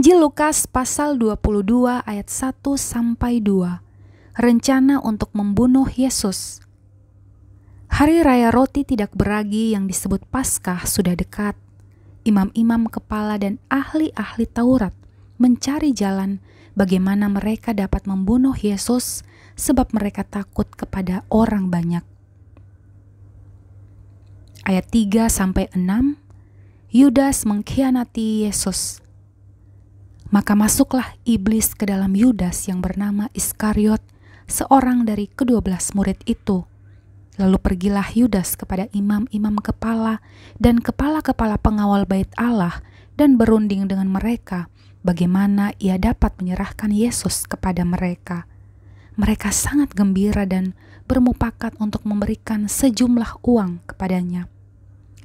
Injil Lukas pasal 22 ayat 1 sampai 2. Rencana untuk membunuh Yesus. Hari raya roti tidak beragi yang disebut Paskah sudah dekat. Imam-imam kepala dan ahli-ahli Taurat mencari jalan bagaimana mereka dapat membunuh Yesus sebab mereka takut kepada orang banyak. Ayat 3 sampai 6. Yudas mengkhianati Yesus. Maka masuklah iblis ke dalam Yudas yang bernama Iskariot, seorang dari ke-12 murid itu. Lalu pergilah Yudas kepada imam-imam kepala dan kepala-kepala pengawal bait Allah dan berunding dengan mereka bagaimana ia dapat menyerahkan Yesus kepada mereka. Mereka sangat gembira dan bermufakat untuk memberikan sejumlah uang kepadanya.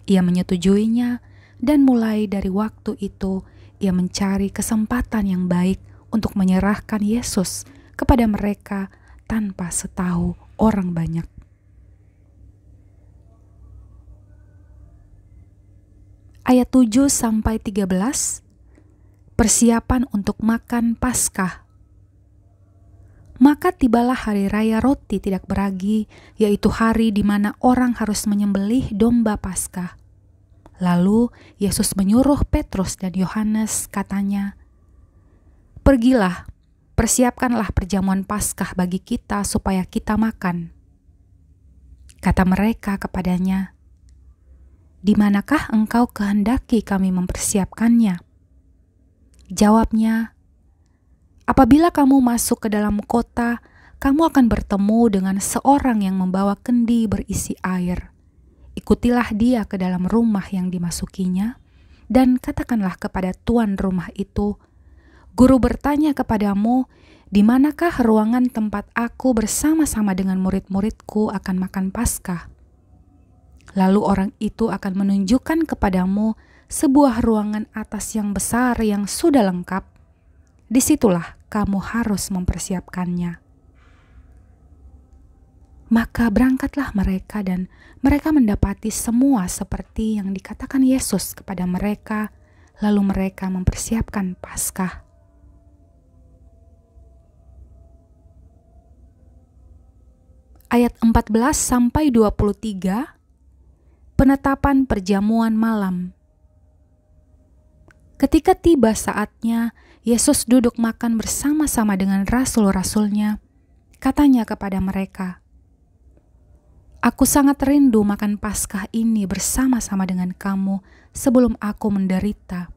Ia menyetujuinya dan mulai dari waktu itu ia mencari kesempatan yang baik untuk menyerahkan Yesus kepada mereka tanpa setahu orang banyak. Ayat 7 sampai 13. Persiapan untuk makan Paskah. Maka tibalah hari raya roti tidak beragi, yaitu hari di mana orang harus menyembelih domba Paskah. Lalu Yesus menyuruh Petrus dan Yohanes, katanya, "Pergilah, persiapkanlah perjamuan Paskah bagi kita supaya kita makan." Kata mereka kepadanya, "Di manakah engkau kehendaki kami mempersiapkannya?" Jawabnya, "Apabila kamu masuk ke dalam kota, kamu akan bertemu dengan seorang yang membawa kendi berisi air. Ikutilah dia ke dalam rumah yang dimasukinya, dan katakanlah kepada tuan rumah itu, 'Guru bertanya kepadamu, di manakah ruangan tempat aku bersama-sama dengan murid-muridku akan makan Paskah?' Lalu orang itu akan menunjukkan kepadamu sebuah ruangan atas yang besar yang sudah lengkap. Disitulah kamu harus mempersiapkannya." Maka berangkatlah mereka dan mereka mendapati semua seperti yang dikatakan Yesus kepada mereka, lalu mereka mempersiapkan Paskah. Ayat 14 sampai 23. Penetapan perjamuan malam. Ketika tiba saatnya, Yesus duduk makan bersama-sama dengan rasul-rasulnya. Katanya kepada mereka, "Aku sangat rindu makan Paskah ini bersama-sama dengan kamu sebelum aku menderita.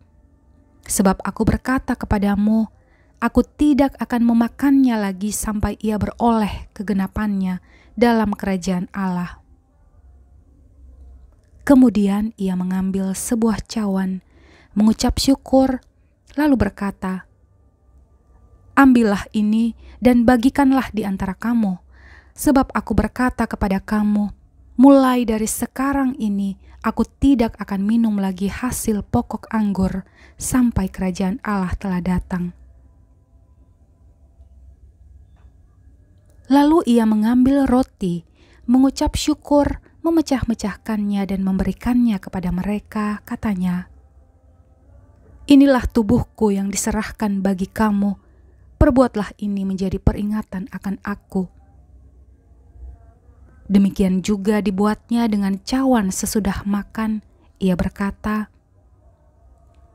Sebab aku berkata kepadamu, aku tidak akan memakannya lagi sampai ia beroleh kegenapannya dalam kerajaan Allah." Kemudian ia mengambil sebuah cawan, mengucap syukur, lalu berkata, "Ambillah ini dan bagikanlah di antara kamu, sebab aku berkata kepada kamu, mulai dari sekarang ini aku tidak akan minum lagi hasil pokok anggur sampai kerajaan Allah telah datang." Lalu ia mengambil roti, mengucap syukur, memecah-mecahkannya dan memberikannya kepada mereka, katanya, "Inilah tubuhku yang diserahkan bagi kamu, perbuatlah ini menjadi peringatan akan aku." Demikian juga dibuatnya dengan cawan sesudah makan. Ia berkata,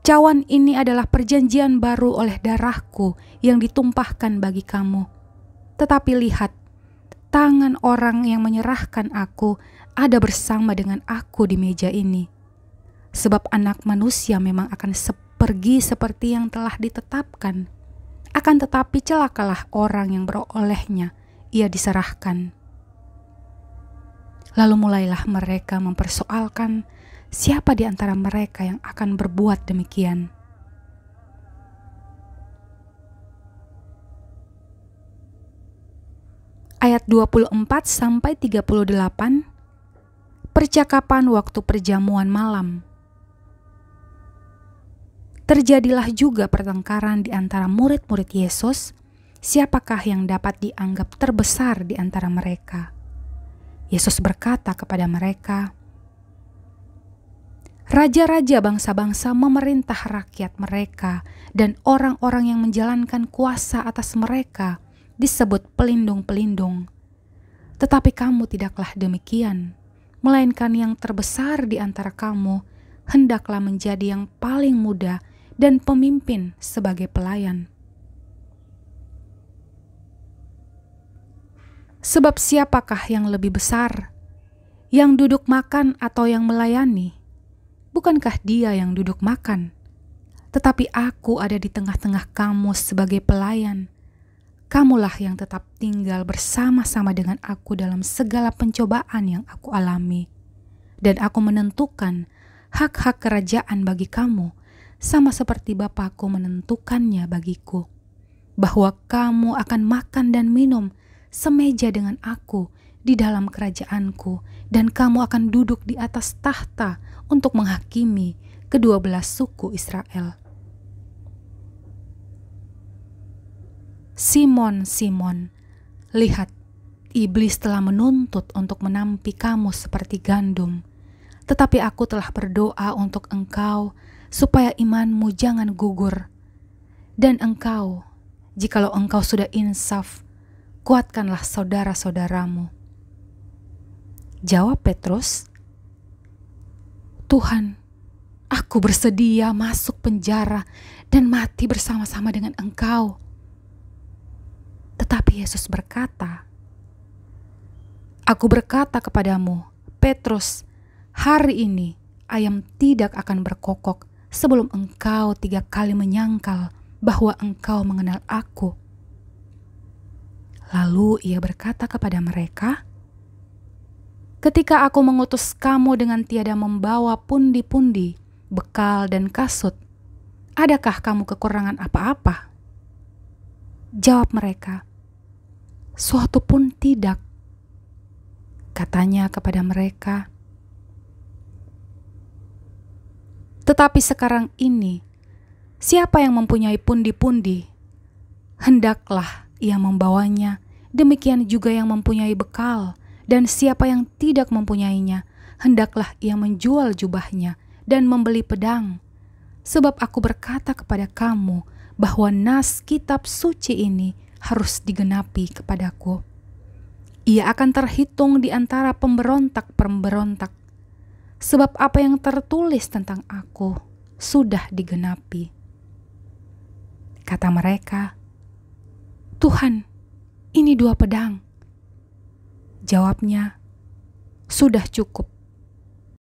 "Cawan ini adalah perjanjian baru oleh darahku yang ditumpahkan bagi kamu. Tetapi lihat, tangan orang yang menyerahkan aku ada bersama dengan aku di meja ini. Sebab Anak Manusia memang akan pergi seperti yang telah ditetapkan. Akan tetapi celakalah orang yang berolehnya ia diserahkan." Lalu mulailah mereka mempersoalkan siapa di antara mereka yang akan berbuat demikian. Ayat 24 sampai 38. Percakapan waktu perjamuan malam. Terjadilah juga pertengkaran di antara murid-murid Yesus, siapakah yang dapat dianggap terbesar di antara mereka. Yesus berkata kepada mereka, Raja-raja bangsa-bangsa memerintah rakyat mereka, dan orang-orang yang menjalankan kuasa atas mereka disebut pelindung-pelindung. Tetapi kamu tidaklah demikian, melainkan yang terbesar di antara kamu hendaklah menjadi yang paling muda dan pemimpin sebagai pelayan. Sebab siapakah yang lebih besar, yang duduk makan atau yang melayani? Bukankah dia yang duduk makan? Tetapi aku ada di tengah-tengah kamu sebagai pelayan. Kamulah yang tetap tinggal bersama-sama dengan aku dalam segala pencobaan yang aku alami. Dan aku menentukan hak-hak kerajaan bagi kamu, sama seperti Bapakku menentukannya bagiku, bahwa kamu akan makan dan minum semeja dengan aku di dalam kerajaanku, dan kamu akan duduk di atas tahta untuk menghakimi ke-12 suku Israel. Simon, Simon, lihat, iblis telah menuntut untuk menampi kamu seperti gandum, tetapi aku telah berdoa untuk engkau supaya imanmu jangan gugur. Dan engkau, jikalau engkau sudah insaf, kuatkanlah saudara-saudaramu. Jawab Petrus, Tuhan, aku bersedia masuk penjara dan mati bersama-sama dengan engkau. Tetapi Yesus berkata, aku berkata kepadamu, Petrus, hari ini ayam tidak akan berkokok sebelum engkau 3 kali menyangkal bahwa engkau mengenal aku. Lalu ia berkata kepada mereka, ketika aku mengutus kamu dengan tiada membawa pundi-pundi, bekal dan kasut, adakah kamu kekurangan apa-apa? Jawab mereka, suatu pun tidak. Katanya kepada mereka, tetapi sekarang ini, siapa yang mempunyai pundi-pundi, hendaklah ia membawanya, demikian juga yang mempunyai bekal, dan siapa yang tidak mempunyainya, hendaklah ia menjual jubahnya dan membeli pedang. Sebab aku berkata kepada kamu bahwa nas kitab suci ini harus digenapi kepadaku. Ia akan terhitung di antara pemberontak-pemberontak, sebab apa yang tertulis tentang aku sudah digenapi. Kata mereka, Tuhan, ini 2 pedang. Jawabnya, sudah cukup.